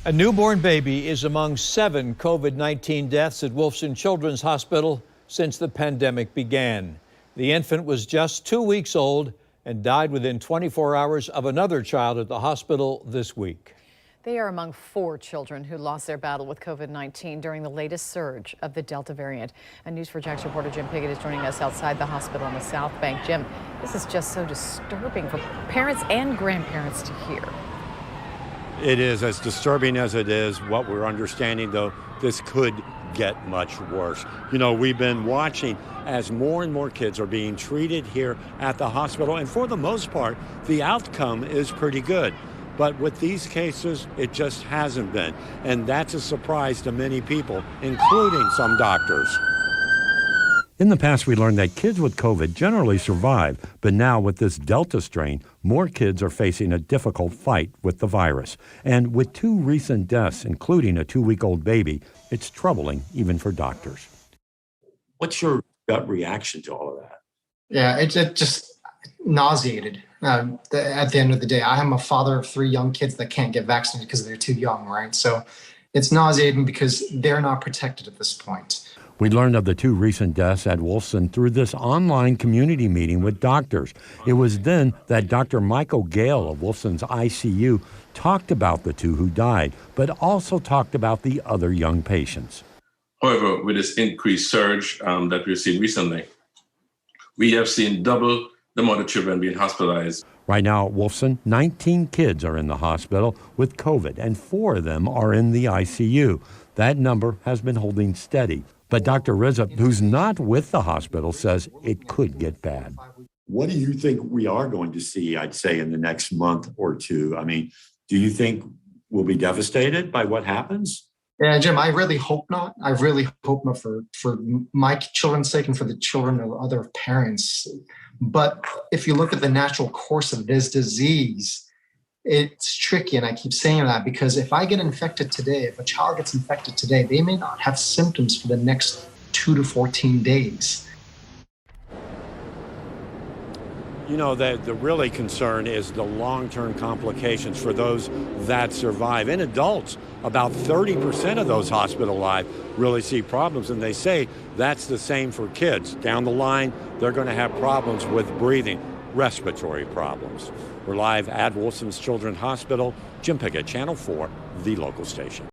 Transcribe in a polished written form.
A newborn baby is among 7 COVID-19 deaths at Wolfson Children's Hospital since the pandemic began. The infant was just 2 weeks old and died within 24 hours of another child at the hospital this week. They are among 4 children who lost their battle with COVID-19 during the latest surge of the Delta variant. And News4Jax reporter Jim Piggott is joining us outside the hospital on the South Bank. Jim, this is just so disturbing for parents and grandparents to hear. It is as disturbing as it is. What we're understanding, though, this could get much worse. You know, we've been watching as more and more kids are being treated here at the hospital, and for the most part, the outcome is pretty good. But with these cases, it just hasn't been, and that's a surprise to many people, including some doctors. In the past, we learned that kids with COVID generally survive, but now with this Delta strain, more kids are facing a difficult fight with the virus. And with 2 recent deaths, including a 2-week-old baby, it's troubling even for doctors. What's your gut reaction to all of that? Yeah, it just nauseated. At the end of the day, I am a father of 3 young kids that can't get vaccinated because they're too young, right? So it's nauseating because they're not protected at this point. We learned of the 2 recent deaths at Wolfson through this online community meeting with doctors. It was then that Dr. Michael Gale of Wolfson's ICU talked about the 2 who died, but also talked about the other young patients. However, with this increased surge that we've seen recently, we have seen double the amount of children being hospitalized. Right now at Wolfson, 19 kids are in the hospital with COVID, and 4 of them are in the ICU. That number has been holding steady. But Dr. Rizza, who's not with the hospital, says it could get bad. What do you think we are going to see, I'd say, in the next month or 2? I mean, do you think we'll be devastated by what happens? Yeah, Jim, I really hope not. I really hope not for my children's sake and for the children of other parents. But if you look at the natural course of this disease, it's tricky, and I keep saying that because if I get infected today, if a child gets infected today, they may not have symptoms for the next 2 to 14 days. You know, the really concern is the long-term complications for those that survive. In adults, about 30% of those hospitalized really see problems, and they say that's the same for kids. Down the line, they're going to have problems with breathing, respiratory problems. We're live at Wolfson's Children's Hospital. Jim Piggott, Channel 4, the local station.